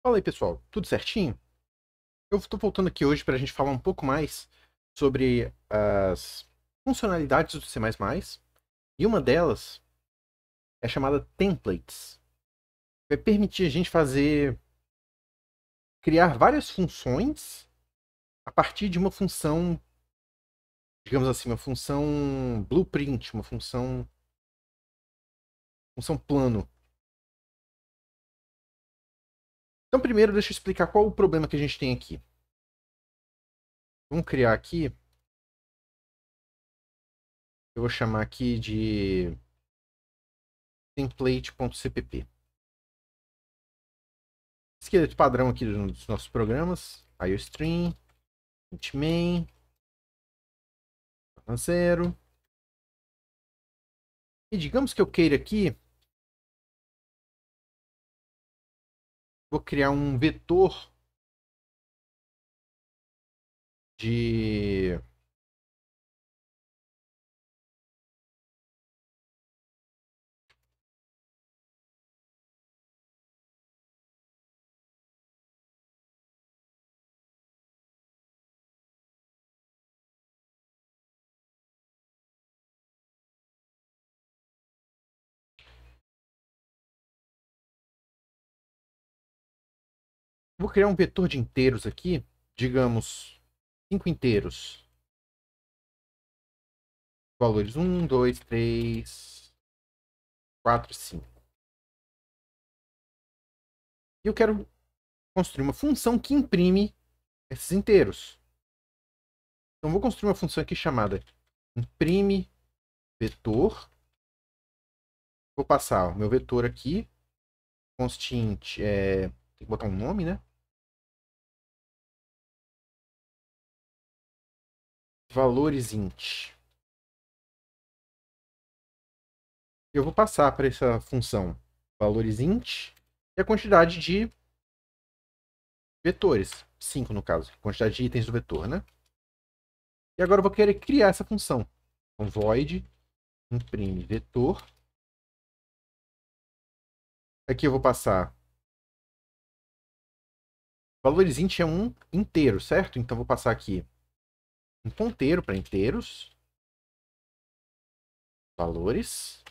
Fala aí, pessoal. Tudo certinho? Eu estou voltando aqui hoje para a gente falar um pouco mais sobre as funcionalidades do C++, e uma delas é chamada Templates. Vai permitir a gente criar várias funções a partir de uma função, digamos assim, uma função blueprint, uma função plano. Então, primeiro, deixa eu explicar qual o problema que a gente tem aqui. Vamos criar aqui, eu vou chamar aqui de template.cpp. Esqueleto padrão aqui dos nossos programas. IOStream, intMain, 0. E digamos que eu queira aqui, vou criar um vetor de... Vou criar um vetor de inteiros aqui, digamos, 5 inteiros. Valores 1, 2, 3, 4, 5. E eu quero construir uma função que imprime esses inteiros. Então, vou construir uma função aqui chamada imprime vetor. Vou passar o meu vetor aqui, constint, tem que botar um nome, né? Valores int. Eu vou passar para essa função valores int e a quantidade de vetores. 5 no caso, quantidade de itens do vetor, né? E agora eu vou querer criar essa função. Então, void imprime vetor. Aqui eu vou passar valores int é um inteiro, certo? Então vou passar aqui um ponteiro para inteiros. Valores.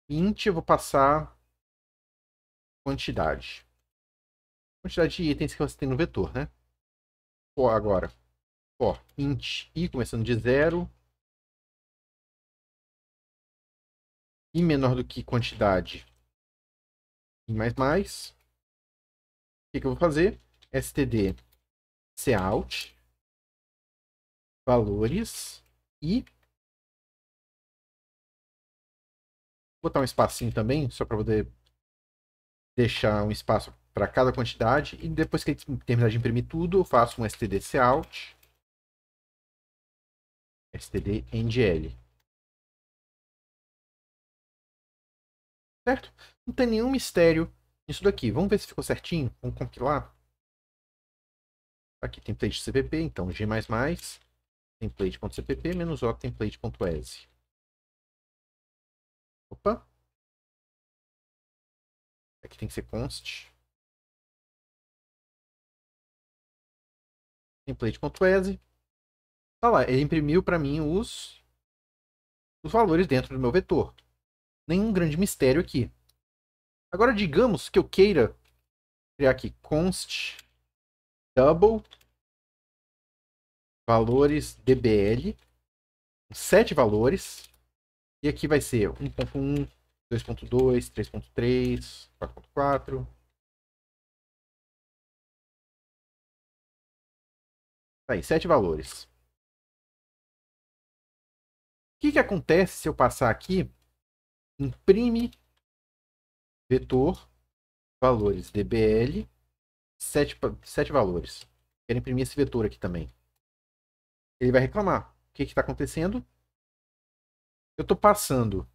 Int eu vou passar quantidade. Quantidade de itens que você tem no vetor, né? Agora, int i começando de 0 e menor do que quantidade e mais. O que eu vou fazer? std cout valores e botar um espacinho também, só para poder deixar um espaço para cada quantidade. E depois que ele terminar de imprimir tudo, eu faço um std cout std endl. Certo? Não tem nenhum mistério nisso daqui. Vamos ver se ficou certinho. Vamos compilar. Aqui template cpp, então g++, template.cpp menos o template.exe. Opa. Aqui tem que ser const. Template.exe. Tá lá, ele imprimiu para mim os valores dentro do meu vetor. Nenhum grande mistério aqui. Agora, digamos que eu queira criar aqui const double valores dbl, 7 valores, e aqui vai ser 1.1, 2.2, 3.3, 4.4. Tá aí, 7 valores. O que acontece se eu passar aqui, imprime vetor valores dbl, 7 valores. Quero imprimir esse vetor aqui também. Ele vai reclamar. O que está acontecendo? Eu estou passando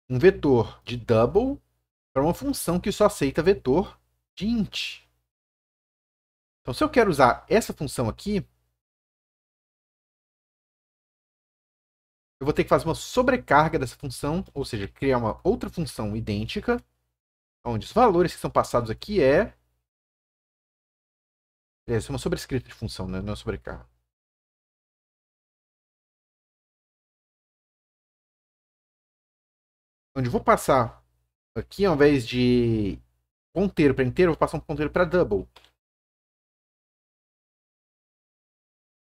um vetor de double para uma função que só aceita vetor de int. Então, se eu quero usar essa função aqui, eu vou ter que fazer uma sobrecarga dessa função, ou seja, criar uma outra função idêntica onde os valores que são passados aqui é uma sobrescrita de função, né? Não é sobrecarga. Onde eu vou passar aqui, ao invés de ponteiro para inteiro, eu vou passar um ponteiro para double.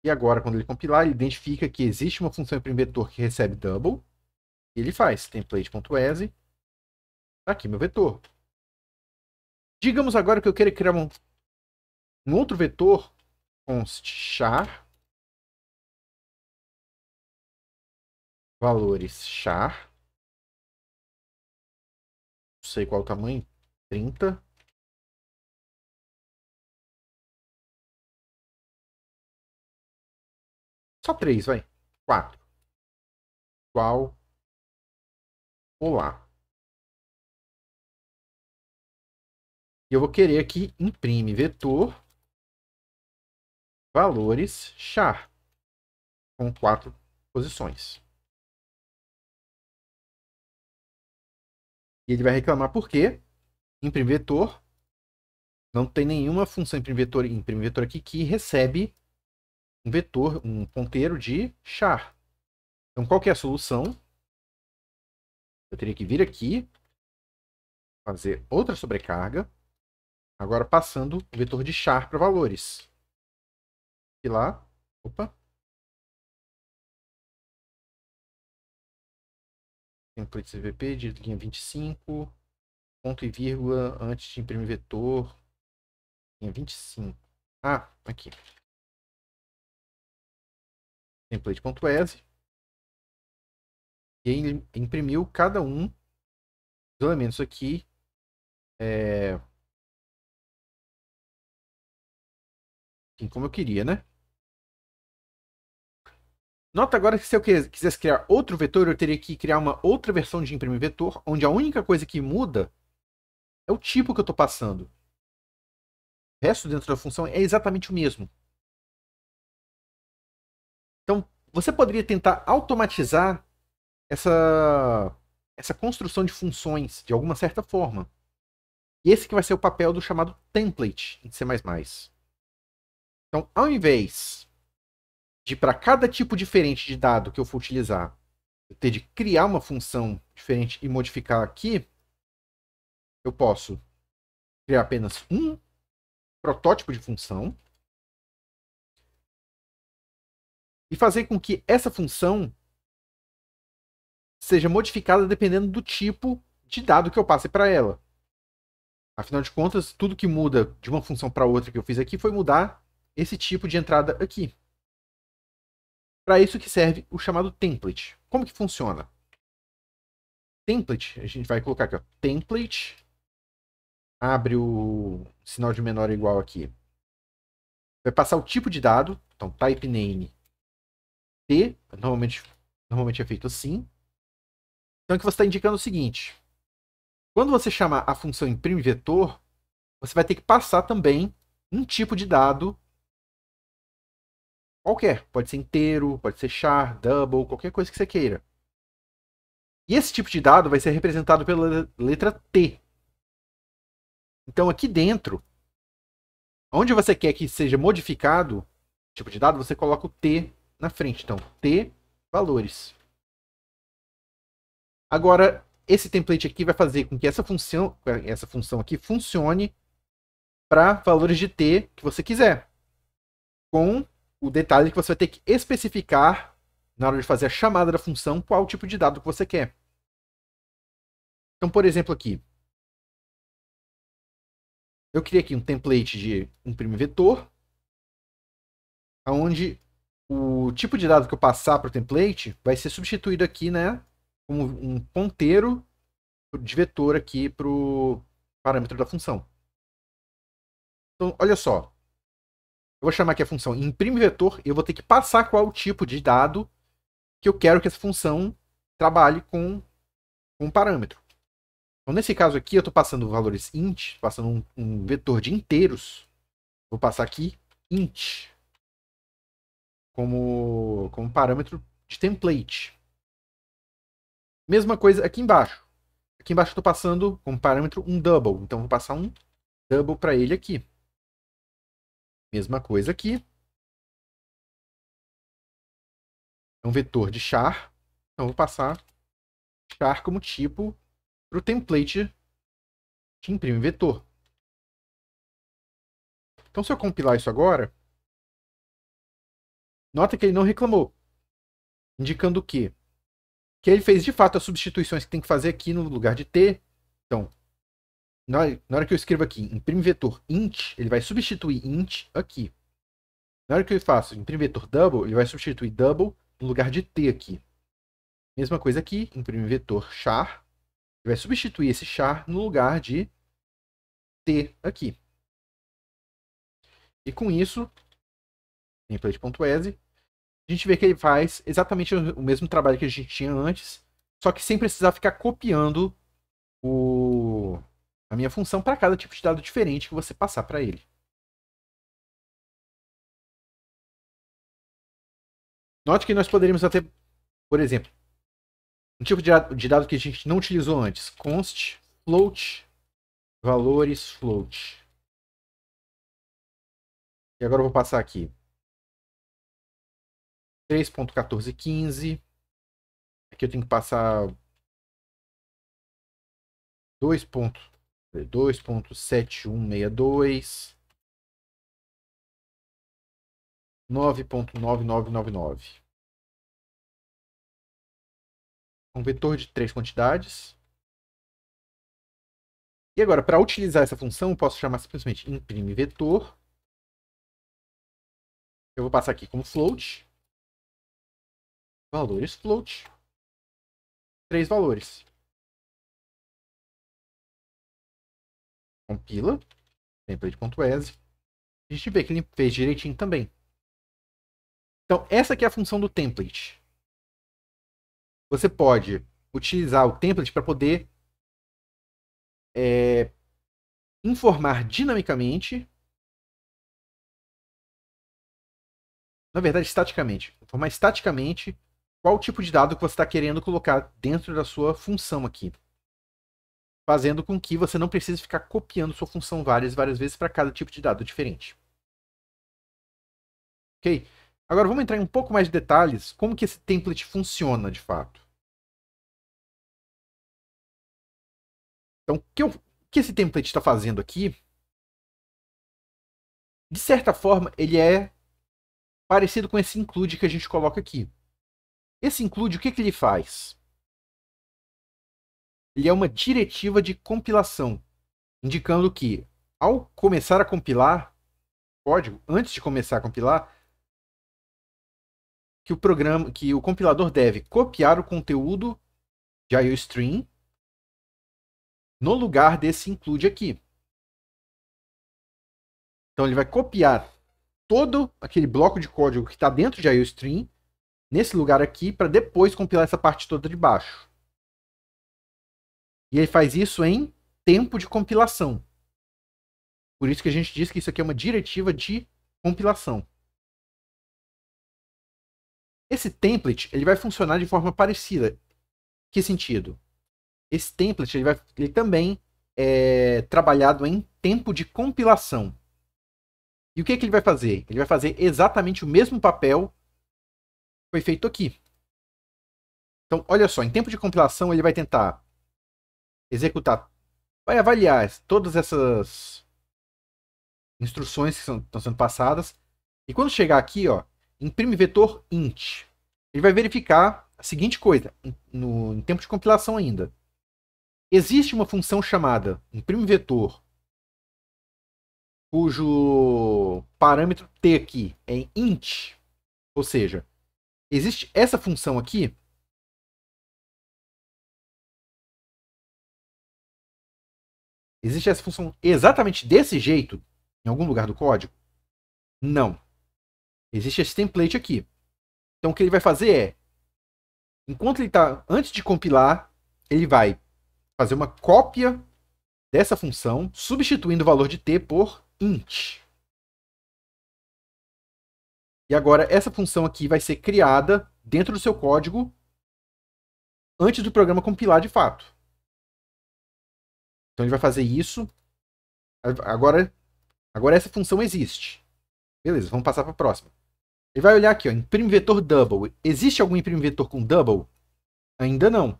E agora, quando ele compilar, ele identifica que existe uma função em vetor que recebe double. E ele faz template.exe. Tá aqui meu vetor. Digamos agora que eu queira criar um outro vetor const char valores char. Não sei qual o tamanho. 30. Só 3, vai. 4. Igual. Olá. E eu vou querer aqui imprime vetor valores char com 4 posições. E ele vai reclamar por quê? Imprime vetor não tem nenhuma função imprime vetor aqui que recebe um vetor, um ponteiro de char. Então qual que é a solução? Eu teria que vir aqui, fazer outra sobrecarga, agora passando o vetor de char para valores. E lá, opa, template CVP de linha 25, ponto e vírgula antes de imprimir vetor, linha 25. Ah, aqui. Template.exe. E ele imprimiu cada um dos elementos aqui. Assim como eu queria, né? Nota agora que se eu quisesse criar outro vetor, eu teria que criar uma outra versão de imprimir vetor, onde a única coisa que muda é o tipo que eu estou passando. O resto dentro da função é exatamente o mesmo. Então, você poderia tentar automatizar essa construção de funções de alguma certa forma. E esse que vai ser o papel do chamado template em C++. Então, ao invés de para cada tipo diferente de dado que eu for utilizar, eu ter de criar uma função diferente e modificar aqui, eu posso criar apenas um protótipo de função e fazer com que essa função seja modificada dependendo do tipo de dado que eu passe para ela. Afinal de contas, tudo que muda de uma função para outra que eu fiz aqui foi mudar esse tipo de entrada aqui. Para isso que serve o chamado template. Como que funciona? Template, a gente vai colocar aqui, ó, template, abre o sinal de menor ou igual aqui. Vai passar o tipo de dado, então type name T, normalmente é feito assim. Então aqui você está indicando o seguinte: quando você chamar a função imprime vetor, você vai ter que passar também um tipo de dado qualquer. Pode ser inteiro, pode ser char, double, qualquer coisa que você queira. E esse tipo de dado vai ser representado pela letra T. Então aqui dentro, onde você quer que seja modificado o tipo de dado, você coloca o T na frente. Então, T valores. Agora, esse template aqui vai fazer com que essa função aqui funcione para valores de T que você quiser. Com o detalhe que você vai ter que especificar, na hora de fazer a chamada da função, qual tipo de dado que você quer. Então, por exemplo, aqui, eu criei aqui um template de imprimir vetor, onde o tipo de dado que eu passar para o template vai ser substituído aqui, né, como um ponteiro de vetor aqui para o parâmetro da função. Então, olha só. Eu vou chamar aqui a função imprime vetor e eu vou ter que passar qual o tipo de dado que eu quero que essa função trabalhe com um parâmetro. Então, nesse caso aqui, eu estou passando valores int, passando um vetor de inteiros. Vou passar aqui int como parâmetro de template. Mesma coisa aqui embaixo. Aqui embaixo eu estou passando como parâmetro um double. Então, vou passar um double para ele aqui. Mesma coisa aqui. É um vetor de char. Então, vou passar char como tipo para o template que imprime vetor. Então, se eu compilar isso agora, nota que ele não reclamou. Indicando o quê? Que ele fez de fato as substituições que tem que fazer aqui no lugar de t. Então, na hora que eu escrevo aqui, imprime vetor int, ele vai substituir int aqui. Na hora que eu faço imprime vetor double, ele vai substituir double no lugar de t aqui. Mesma coisa aqui, imprime vetor char, ele vai substituir esse char no lugar de t aqui. E com isso, template.exe, a gente vê que ele faz exatamente o mesmo trabalho que a gente tinha antes, só que sem precisar ficar copiando a minha função para cada tipo de dado diferente que você passar para ele. Note que nós poderíamos até, por exemplo, um tipo de dado que a gente não utilizou antes, const float valores float. E agora eu vou passar aqui 3.1415. Aqui eu tenho que passar 2.7162, 9.9999. Um vetor de 3 quantidades. E agora, para utilizar essa função, eu posso chamar simplesmente imprime vetor. Eu vou passar aqui como float. Valores float. 3 valores. Compila. Template.exe. A gente vê que ele fez direitinho também. Então, essa aqui é a função do template. Você pode utilizar o template para poder informar dinamicamente, na verdade, estaticamente, informar estaticamente qual tipo de dado que você está querendo colocar dentro da sua função aqui, fazendo com que você não precise ficar copiando sua função várias vezes para cada tipo de dado diferente. Ok? Agora vamos entrar em um pouco mais de detalhes como que esse template funciona de fato. Então, o que esse template está fazendo aqui, de certa forma, ele é parecido com esse include que a gente coloca aqui. Esse include, o que ele faz? Ele é uma diretiva de compilação, indicando que, ao começar a compilar código, antes de começar a compilar, que o compilador deve copiar o conteúdo de IOStream no lugar desse include aqui. Então ele vai copiar todo aquele bloco de código que está dentro de IOStream nesse lugar aqui para depois compilar essa parte toda de baixo. E ele faz isso em tempo de compilação. Por isso que a gente diz que isso aqui é uma diretiva de compilação. Esse template ele vai funcionar de forma parecida. Que sentido? Esse template ele também é trabalhado em tempo de compilação. E o que ele vai fazer? Ele vai fazer exatamente o mesmo papel que foi feito aqui. Então, olha só, em tempo de compilação ele vai tentar executar, vai avaliar todas essas instruções que estão sendo passadas. E quando chegar aqui, ó, imprime vetor int, ele vai verificar a seguinte coisa, em tempo de compilação ainda. Existe uma função chamada imprime vetor, cujo parâmetro t aqui é int, ou seja, existe essa função aqui. Existe essa função exatamente desse jeito em algum lugar do código? Não. Existe esse template aqui. Então o que ele vai fazer é, enquanto ele está, antes de compilar, ele vai fazer uma cópia dessa função, substituindo o valor de t por int. E agora essa função aqui vai ser criada dentro do seu código antes do programa compilar de fato. Então ele vai fazer isso. Agora essa função existe. Beleza, vamos passar para a próxima. Ele vai olhar aqui, ó, imprime vetor double. Existe algum imprime vetor com double? Ainda não.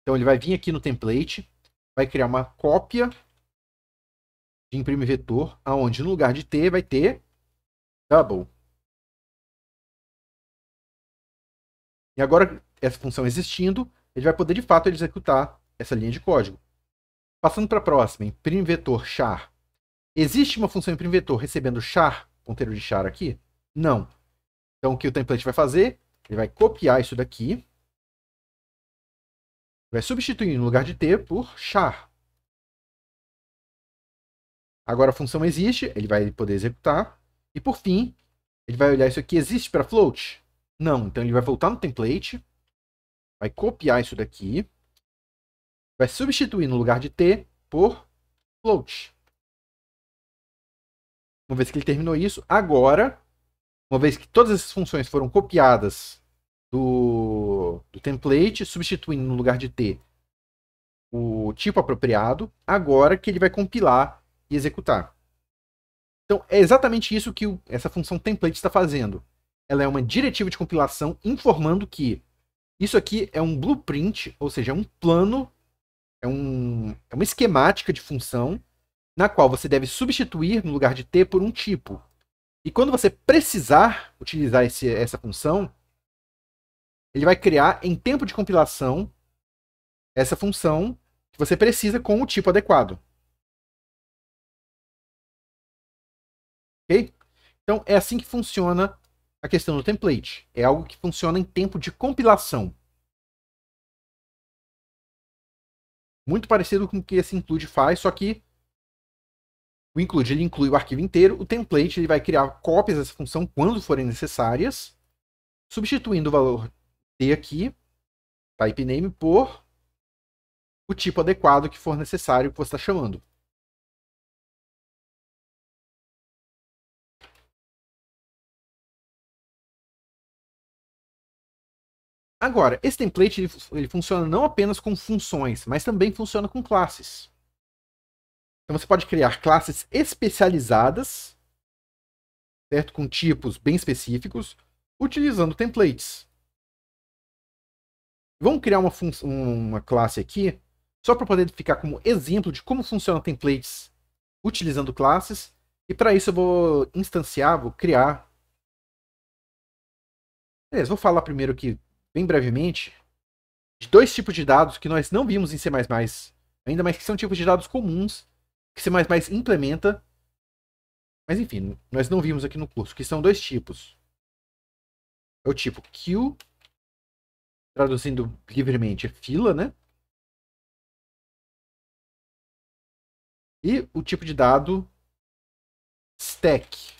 Então ele vai vir aqui no template, vai criar uma cópia de imprime vetor, aonde no lugar de T vai ter double. E agora, essa função existindo, ele vai poder de fato executar essa linha de código. Passando para a próxima, imprime vetor char. Existe uma função imprime vetor recebendo char, ponteiro de char aqui? Não. Então o que o template vai fazer? Ele vai copiar isso daqui, vai substituir no lugar de T por char. Agora a função existe, ele vai poder executar. E por fim, ele vai olhar isso aqui, existe para float? Não, então ele vai voltar no template, vai copiar isso daqui, vai substituir no lugar de T por float. Uma vez que ele terminou isso, agora, uma vez que todas essas funções foram copiadas do template, substituindo no lugar de T o tipo apropriado, agora que ele vai compilar e executar. Então, é exatamente isso que essa função template está fazendo. Ela é uma diretiva de compilação informando que isso aqui é um blueprint, ou seja, é um plano, é uma esquemática de função na qual você deve substituir no lugar de T por um tipo. E quando você precisar utilizar essa função, ele vai criar em tempo de compilação essa função que você precisa com o tipo adequado. Ok? Então é assim que funciona a questão do template. É algo que funciona em tempo de compilação. Muito parecido com o que esse include faz, só que o include ele inclui o arquivo inteiro, o template ele vai criar cópias dessa função quando forem necessárias, substituindo o valor T aqui, type name, por o tipo adequado que for necessário que você está chamando. Agora, esse template ele funciona não apenas com funções, mas também funciona com classes. Então você pode criar classes especializadas, certo? Com tipos bem específicos, utilizando templates. Vamos criar uma classe aqui, só para poder ficar como exemplo de como funcionam templates utilizando classes. E para isso eu vou instanciar, vou criar. Beleza, vou falar primeiro aqui, bem brevemente, de dois tipos de dados que nós não vimos em C++, ainda mais que são tipos de dados comuns que C++ implementa, mas enfim, nós não vimos aqui no curso, que são dois tipos. É o tipo queue, traduzindo livremente é fila, né? E o tipo de dado stack,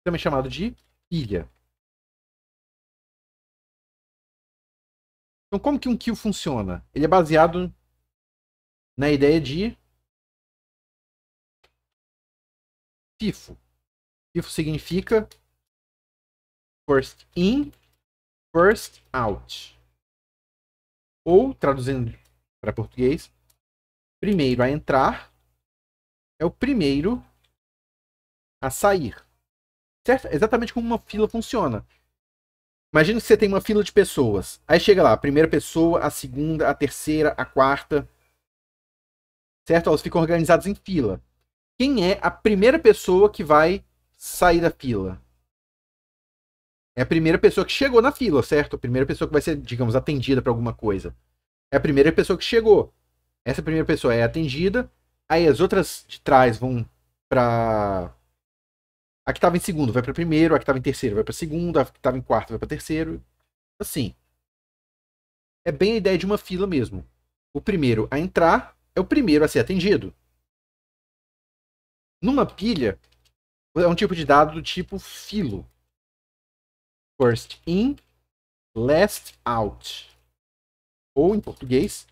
também chamado de pilha. Então como que um queue funciona? Ele é baseado na ideia de FIFO. FIFO significa first in, first out. Ou, traduzindo para português, primeiro a entrar é o primeiro a sair. Certo? Exatamente como uma fila funciona. Imagina que você tem uma fila de pessoas. Aí chega lá a primeira pessoa, a segunda, a terceira, a quarta. Certo? Elas ficam organizadas em fila. Quem é a primeira pessoa que vai sair da fila? É a primeira pessoa que chegou na fila, certo? A primeira pessoa que vai ser, digamos, atendida para alguma coisa. É a primeira pessoa que chegou. Essa primeira pessoa é atendida. Aí as outras de trás vão para... A que estava em segundo vai para primeiro, a que estava em terceiro vai para segundo, a que estava em quarto vai para terceiro. Assim. É bem a ideia de uma fila mesmo. O primeiro a entrar é o primeiro a ser atendido. Numa pilha, é um tipo de dado do tipo filo. First in, last out. Ou, em português,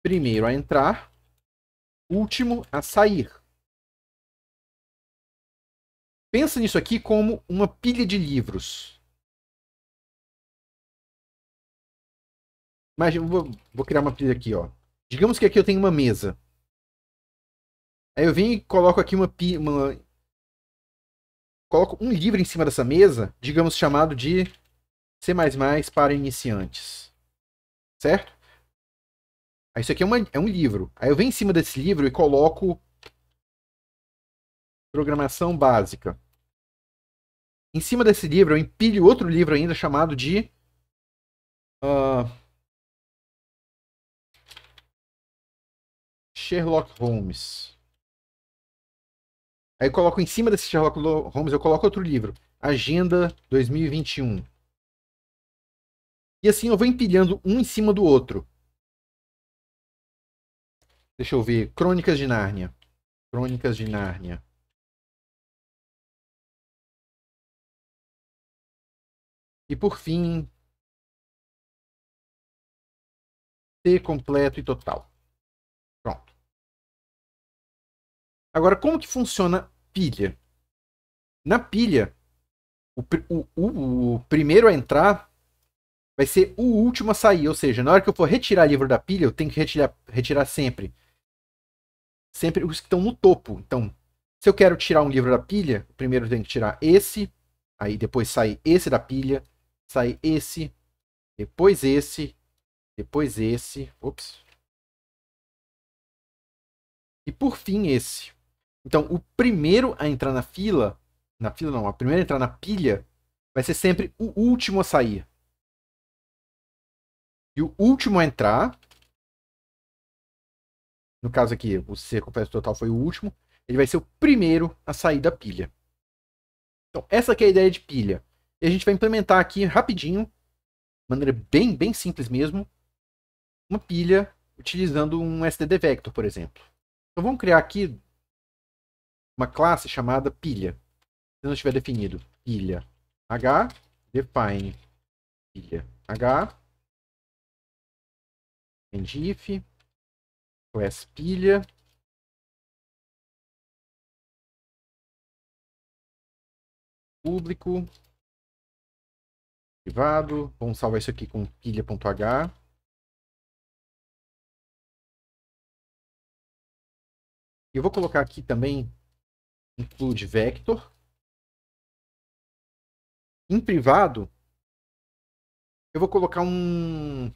primeiro a entrar, último a sair. Pensa nisso aqui como uma pilha de livros. Imagina, vou criar uma pilha aqui, ó. Digamos que aqui eu tenho uma mesa. Aí eu venho e coloco aqui coloco um livro em cima dessa mesa, digamos chamado de C++ para iniciantes. Certo? Aí isso aqui é um livro. Aí eu venho em cima desse livro e coloco programação básica. Em cima desse livro eu empilho outro livro ainda chamado de Sherlock Holmes. Aí eu coloco em cima desse Sherlock Holmes, eu coloco outro livro, Agenda 2021. E assim eu vou empilhando um em cima do outro. Deixa eu ver. Crônicas de Nárnia. Crônicas de Nárnia. E por fim, T completo e total. Pronto. Agora, como que funciona pilha? Na pilha, o primeiro a entrar vai ser o último a sair. Ou seja, na hora que eu for retirar livro da pilha, eu tenho que retirar sempre. Sempre os que estão no topo. Então, se eu quero tirar um livro da pilha, primeiro eu tenho que tirar esse, aí depois sai esse da pilha, sai esse, depois esse, ops, e por fim esse. Então, o primeiro a entrar na fila não, a primeira a entrar na pilha vai ser sempre o último a sair. E o último a entrar, no caso aqui, o C completo total foi o último, ele vai ser o primeiro a sair da pilha. Então, essa aqui é a ideia de pilha. E a gente vai implementar aqui rapidinho, de maneira bem simples mesmo, uma pilha utilizando um std vector, por exemplo. Então, vamos criar aqui uma classe chamada pilha. Se não estiver definido, pilha h, define pilha h, if, class pilha, público, privado. Vamos salvar isso aqui com pilha.h. E eu vou colocar aqui também include vector. Em privado, eu vou colocar um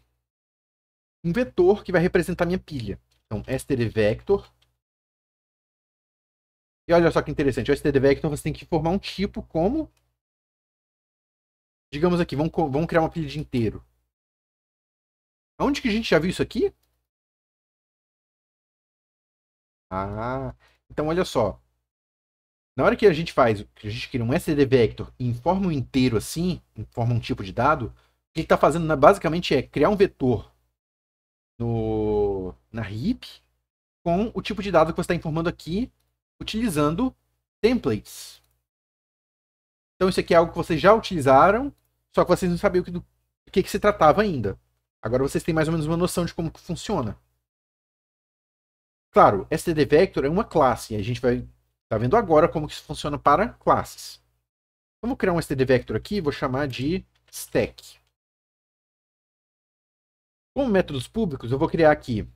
vetor que vai representar minha pilha. Então, std vector. E olha só que interessante, o std vector você tem que formar um tipo como, digamos aqui, vamos criar uma pilha de inteiro. Onde que a gente já viu isso aqui? Ah, então olha só. Na hora que a gente cria um std vector e informa um inteiro assim, informa um tipo de dado, o que está fazendo basicamente é criar um vetor na heap com o tipo de dado que você está informando aqui, utilizando templates. Então isso aqui é algo que vocês já utilizaram, só que vocês não sabiam do que se tratava ainda. Agora vocês têm mais ou menos uma noção de como que funciona. Claro, std vector é uma classe, e a gente vai estar vendo agora como que isso funciona para classes. Então, vou criar um std vector aqui, vou chamar de stack. Como métodos públicos, eu vou criar aqui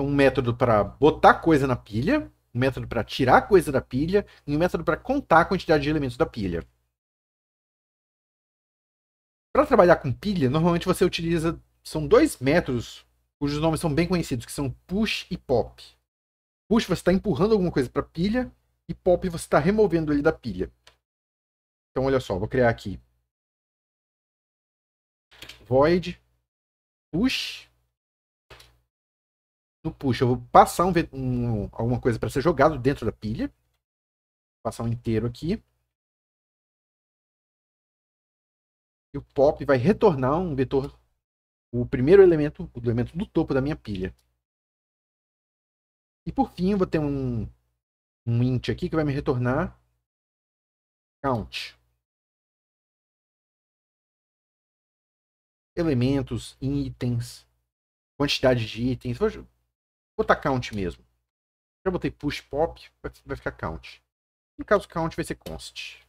um método para botar coisa na pilha, um método para tirar coisa da pilha e um método para contar a quantidade de elementos da pilha. Para trabalhar com pilha, normalmente você utiliza. São dois métodos cujos nomes são bem conhecidos, que são push e pop. Push você está empurrando alguma coisa para a pilha e pop você está removendo ele da pilha. Então olha só, vou criar aqui void push. No push eu vou passar alguma coisa para ser jogado dentro da pilha. Vou passar um inteiro aqui. E o pop vai retornar um vetor, o primeiro elemento, o elemento do topo da minha pilha. E por fim eu vou ter um int aqui que vai me retornar count. Elementos, itens, quantidade de itens. Vou botar count mesmo. Já botei push pop, vai ficar count. No caso, count vai ser const.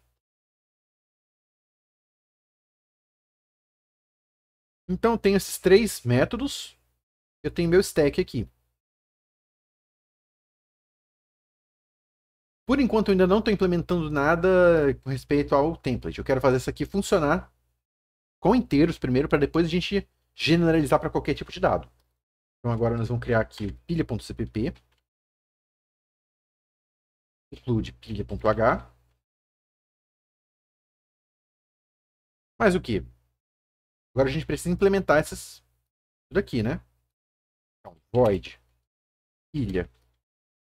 Então eu tenho esses três métodos. Eu tenho meu stack aqui. Por enquanto, eu ainda não estou implementando nada com respeito ao template. Eu quero fazer isso aqui funcionar com inteiros primeiro, para depois a gente generalizar para qualquer tipo de dado. Então agora nós vamos criar aqui o pilha.cpp, include pilha.h. Mas o que? Agora a gente precisa implementar essas tudo aqui, né? Então, void pilha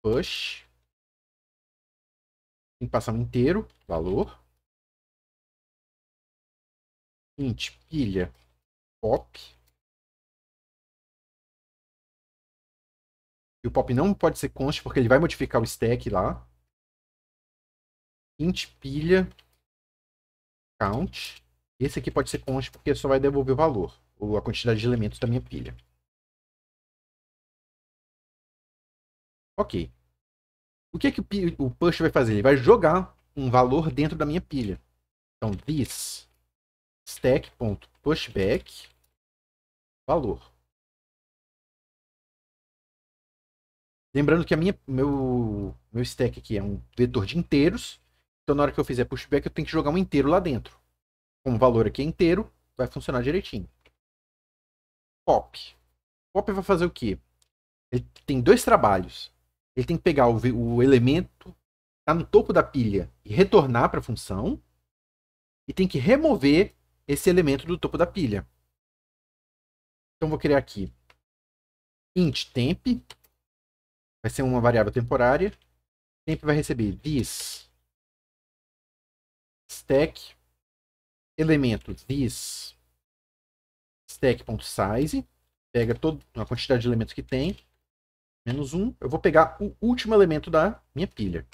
push. Tem que passar um inteiro, valor. Int pilha pop. E o pop não pode ser const porque ele vai modificar o stack lá. Int pilha count. Esse aqui pode ser const porque só vai devolver o valor, ou a quantidade de elementos da minha pilha. Ok. O que é que o push vai fazer? Ele vai jogar um valor dentro da minha pilha. Então, this stack.pushback valor. Lembrando que meu stack aqui é um vetor de inteiros. Então, na hora que eu fizer pushback, eu tenho que jogar um inteiro lá dentro. Como o valor aqui é inteiro, vai funcionar direitinho. Pop. Pop vai fazer o quê? Ele tem dois trabalhos. Ele tem que pegar o elemento que está no topo da pilha e retornar para a função. E tem que remover esse elemento do topo da pilha. Então, vou criar aqui int temp. Vai ser uma variável temporária. Temp vai receber this stack elemento this stack.size. Pega toda a quantidade de elementos que tem. Menos 1. Eu vou pegar o último elemento da minha pilha.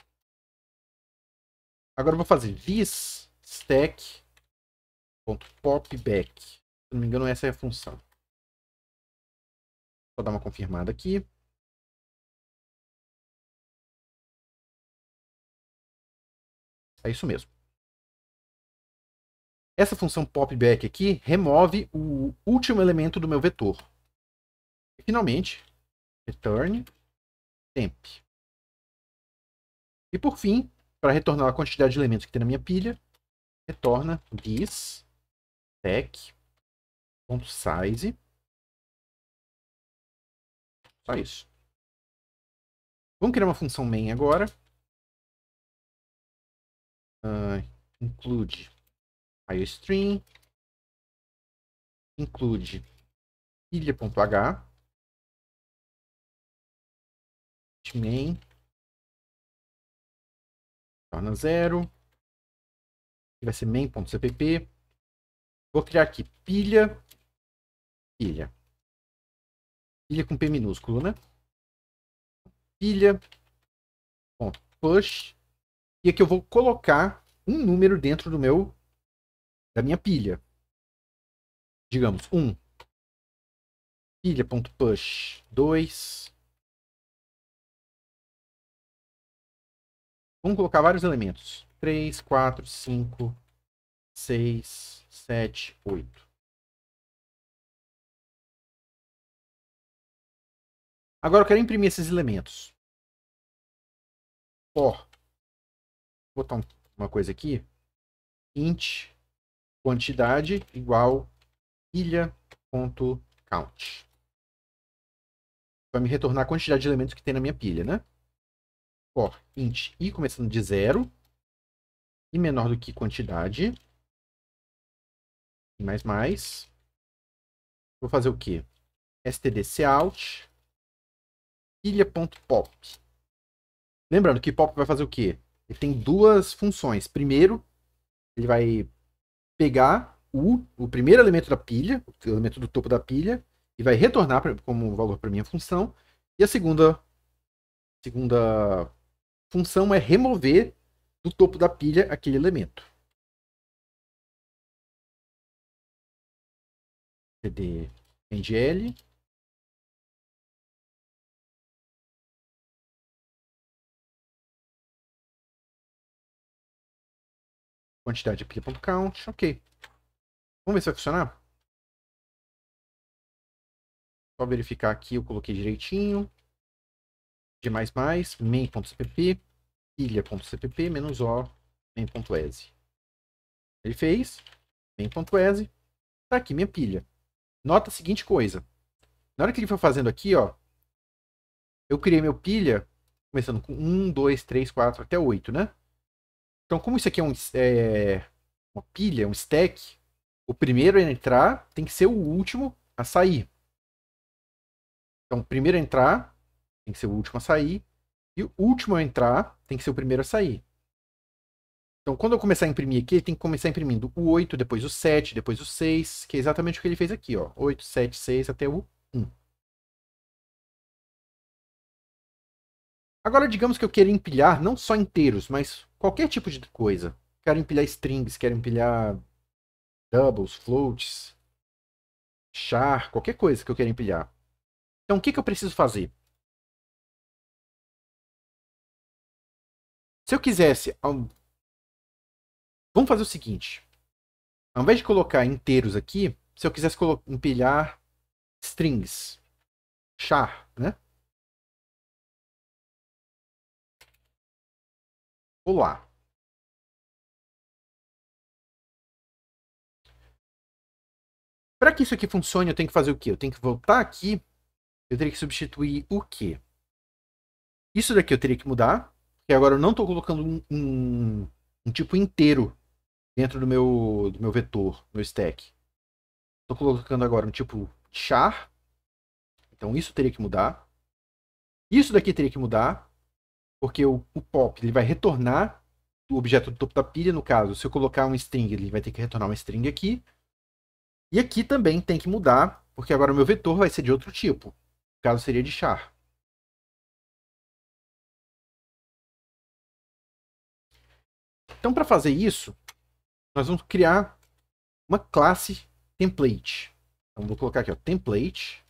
Agora eu vou fazer this stack.popback. Se não me engano, essa é a função. Vou dar uma confirmada aqui. É isso mesmo. Essa função popback aqui remove o último elemento do meu vetor. E, finalmente, return temp. E por fim, para retornar a quantidade de elementos que tem na minha pilha, retorna this stack.size. Só isso. Vamos criar uma função main agora. Include iostream. Include pilha.h. Main. Torna 0. Vai ser main.cpp. Vou criar aqui pilha. Pilha com P minúsculo, né? Pilha.push. E aqui eu vou colocar um número dentro da minha pilha. Digamos, 1. Pilha.push 2. Vamos colocar vários elementos. 3, 4, 5, 6, 7, 8. Agora eu quero imprimir esses elementos. Vou botar uma coisa aqui. Int quantidade igual pilha.count. Vai me retornar a quantidade de elementos que tem na minha pilha, né? For int i começando de 0 e menor do que quantidade. E mais. Vou fazer o quê? stdcout pilha.pop. Lembrando que pop vai fazer o quê? Ele tem duas funções. Primeiro, ele vai pegar o primeiro elemento da pilha, o elemento do topo da pilha, e vai retornar como valor para minha função. E a segunda função é remover do topo da pilha aquele elemento. cd ngl. Quantidade de pilha.count. Ok. Vamos ver se vai funcionar? Só verificar aqui, eu coloquei direitinho. De main.cpp. pilha.cpp menos o main.exe. Ele fez, main.exe, tá aqui minha pilha. Nota a seguinte coisa. Na hora que ele for fazendo aqui, ó, eu criei meu pilha, começando com 1, 2, 3, 4, até 8, né? Então, como isso aqui uma pilha, um stack, o primeiro a entrar tem que ser o último a sair. Então, o primeiro a entrar tem que ser o último a sair, e o último a entrar tem que ser o primeiro a sair. Então, quando eu começar a imprimir aqui, ele tem que começar imprimindo o 8, depois o 7, depois o 6, que é exatamente o que ele fez aqui, ó. 8, 7, 6 até o 1. Agora, digamos que eu queira empilhar não só inteiros, mas qualquer tipo de coisa. Quero empilhar strings, quero empilhar doubles, floats, char, qualquer coisa que eu queira empilhar. Então, o que eu preciso fazer? Se eu quisesse... Vamos fazer o seguinte. Ao invés de colocar inteiros aqui, se eu quisesse empilhar strings, char, né? Vou lá. Para que isso aqui funcione, eu tenho que fazer o quê? Eu tenho que voltar aqui, eu teria que substituir o quê? Isso daqui eu teria que mudar, porque agora eu não estou colocando um tipo inteiro dentro do meu vetor, meu stack. Estou colocando agora um tipo char, então isso teria que mudar. Isso daqui teria que mudar, porque o pop ele vai retornar o objeto do topo da pilha, no caso, se eu colocar um string, ele vai ter que retornar uma string aqui. E aqui também tem que mudar, porque agora o meu vetor vai ser de outro tipo. No caso, seria de char. Então, para fazer isso, nós vamos criar uma classe template. Então, vou colocar aqui, ó, template,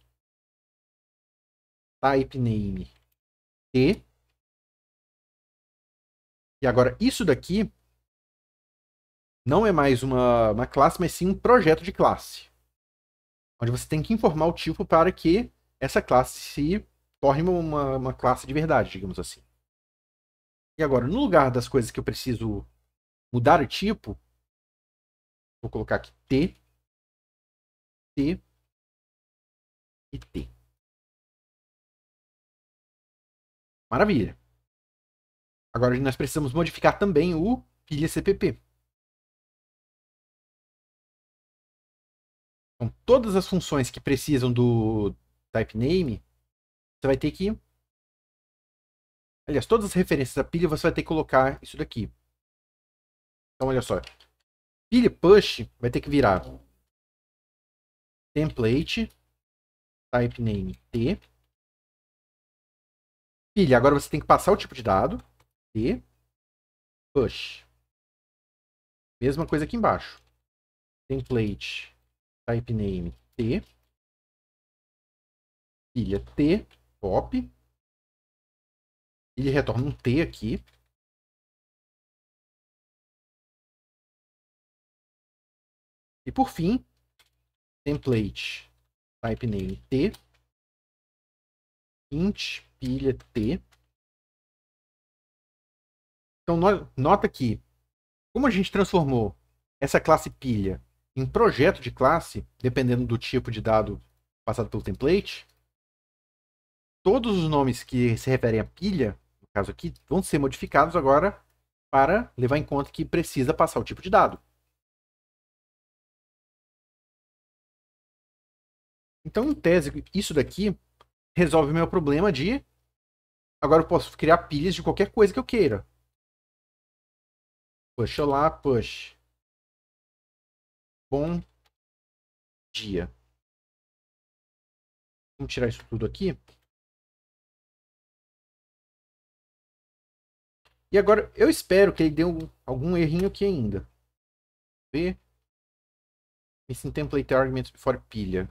type name t. E agora, isso daqui não é mais uma classe, mas sim um projeto de classe. Onde você tem que informar o tipo para que essa classe se torne uma classe de verdade, digamos assim. E agora, no lugar das coisas que eu preciso mudar o tipo, vou colocar aqui t, t e t. Maravilha. Agora nós precisamos modificar também o pilha CPP. Então, todas as funções que precisam do type name, você vai ter que... Aliás, todas as referências à pilha, você vai ter que colocar isso daqui. Então, olha só. Pilha push vai ter que virar template, type name t. Pilha, agora você tem que passar o tipo de dado. T, push. Mesma coisa aqui embaixo. Template, type name t. Pilha t, pop. Ele retorna um t aqui. E por fim, template, type name t, int pilha t. Então, nota que, como a gente transformou essa classe pilha em projeto de classe, dependendo do tipo de dado passado pelo template, todos os nomes que se referem à pilha, no caso aqui, vão ser modificados agora para levar em conta que precisa passar o tipo de dado. Então, em tese, isso daqui resolve o meu problema de... Agora eu posso criar pilhas de qualquer coisa que eu queira. Push lá, push. Bom dia. Vamos tirar isso tudo aqui. E agora eu espero que ele dê algum errinho aqui ainda. V. Missing template arguments before pilha.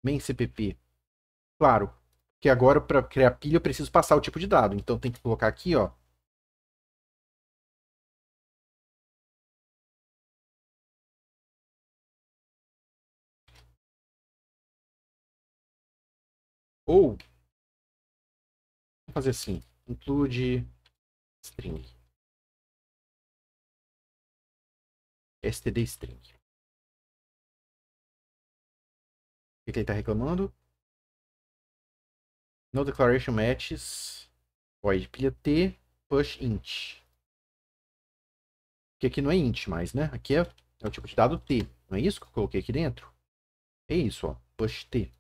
Main CPP. Claro, que agora para criar pilha eu preciso passar o tipo de dado. Então tem que colocar aqui, ó. Ou, vamos fazer assim. Include string. Std string. O que ele está reclamando? No declaration matches void pilha t push int. Porque aqui não é int mais, né? Aqui é o tipo de dado t. Não é isso que eu coloquei aqui dentro? É isso, ó. Push t.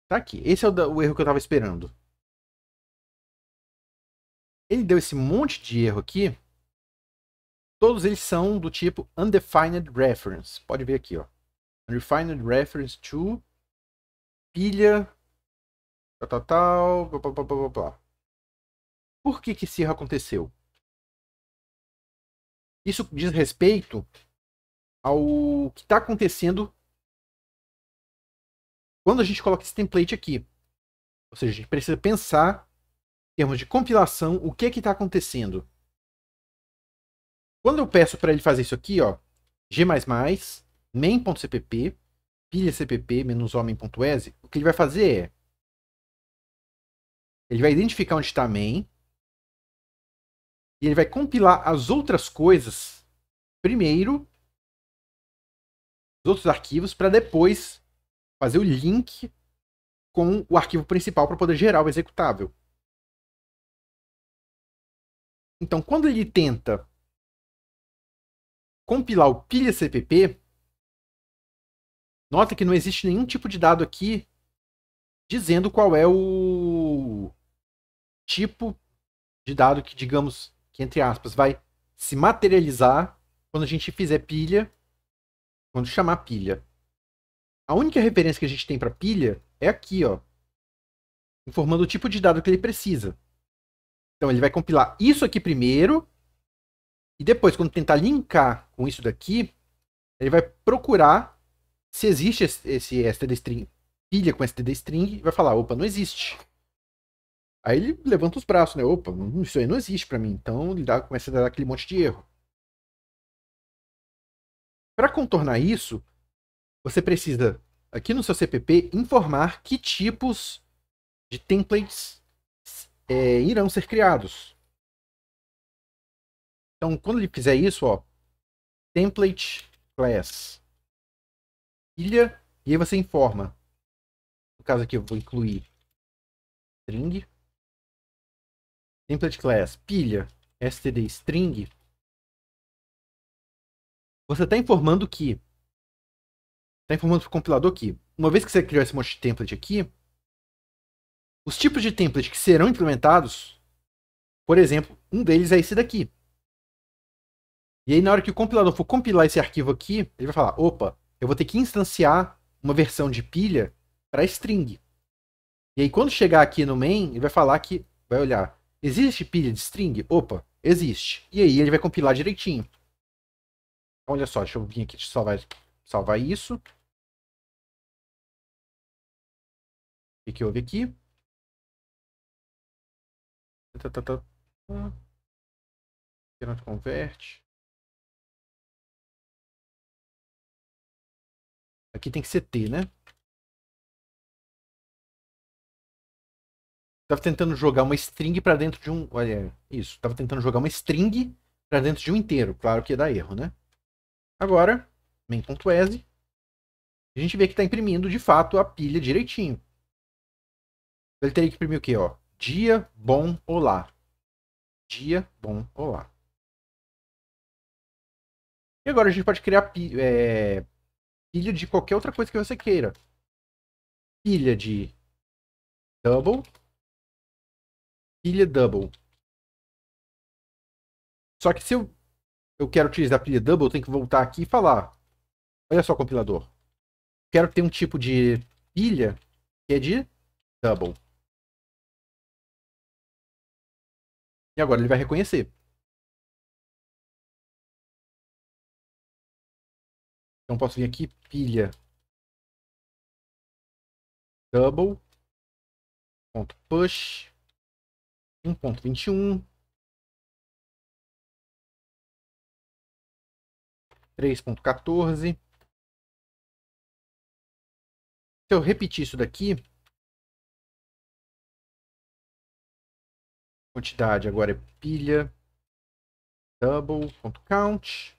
Tá aqui. Esse é o erro que eu estava esperando. Ele deu esse monte de erro aqui. Todos eles são do tipo undefined reference. Pode ver aqui, ó. Undefined reference to pilha tal, blá, blá, blá, blá, blá. Por que esse erro aconteceu? Isso diz respeito ao que está acontecendo quando a gente coloca esse template aqui. Ou seja, a gente precisa pensar em termos de compilação o que está acontecendo. Quando eu peço para ele fazer isso aqui, ó, g++, main.cpp, pilha cpp -homem.exe, o que ele vai fazer é ele vai identificar onde está main e ele vai compilar as outras coisas primeiro, os outros arquivos, para depois fazer o link com o arquivo principal para poder gerar o executável. Então, quando ele tenta compilar o pilha cpp, nota que não existe nenhum tipo de dado aqui dizendo qual é o tipo de dado que, digamos, que entre aspas, vai se materializar quando a gente fizer pilha, quando chamar pilha. A única referência que a gente tem para pilha é aqui, ó, informando o tipo de dado que ele precisa. Então ele vai compilar isso aqui primeiro e depois, quando tentar linkar com isso daqui, ele vai procurar se existe esse std_string, pilha com std_string, e vai falar, opa, não existe. Aí ele levanta os braços, né? Opa, isso aí não existe para mim. Então ele começa a dar aquele monte de erro. Para contornar isso, você precisa, aqui no seu CPP, informar que tipos de templates irão ser criados. Então, quando ele fizer isso, ó, template class pilha, e aí você informa. No caso aqui eu vou incluir string, template class pilha std string. Você está informando que está informando para o compilador que, uma vez que você criou esse monte de template aqui, os tipos de template que serão implementados, por exemplo, um deles é esse daqui. E aí, na hora que o compilador for compilar esse arquivo aqui, ele vai falar, opa, eu vou ter que instanciar uma versão de pilha para string. E aí, quando chegar aqui no main, ele vai falar que, vai olhar, existe pilha de string? Opa, existe. E aí ele vai compilar direitinho. Olha só, deixa eu vir aqui salvar isso. O que houve aqui? Not convert. Aqui tem que ser T, né? Tava tentando jogar uma string para dentro de um... Olha, isso. Tava tentando jogar uma string para dentro de um inteiro. Claro que ia dar erro, né? Agora, main.exe. A gente vê que está imprimindo, de fato, a pilha direitinho. Ele teria que imprimir o quê? Ó? Dia, bom, olá. Dia, bom, olá. E agora a gente pode criar pilha de qualquer outra coisa que você queira. Pilha de double. Pilha double. Só que se eu quero utilizar a pilha double, eu tenho que voltar aqui e falar. Olha só, compilador. Quero ter um tipo de pilha que é de double. E agora ele vai reconhecer. Então posso vir aqui, pilha double, ponto push, 1.21, 3.14. Se eu repetir isso daqui, Quantidade agora é pilha double.count.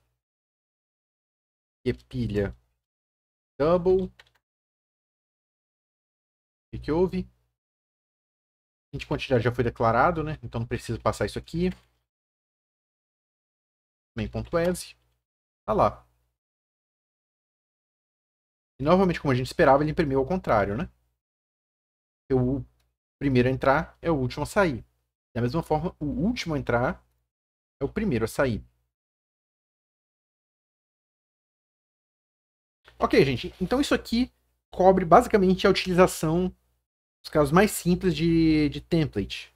E pilha double. O que houve? A quantidade já foi declarado, né? Então não preciso passar isso aqui. Main.as. Tá lá. E novamente, como a gente esperava, ele imprimiu ao contrário, né? O primeiro a entrar é o último a sair. Da mesma forma, o último a entrar é o primeiro a sair. Ok, gente. Então isso aqui cobre basicamente a utilização dos casos mais simples de template.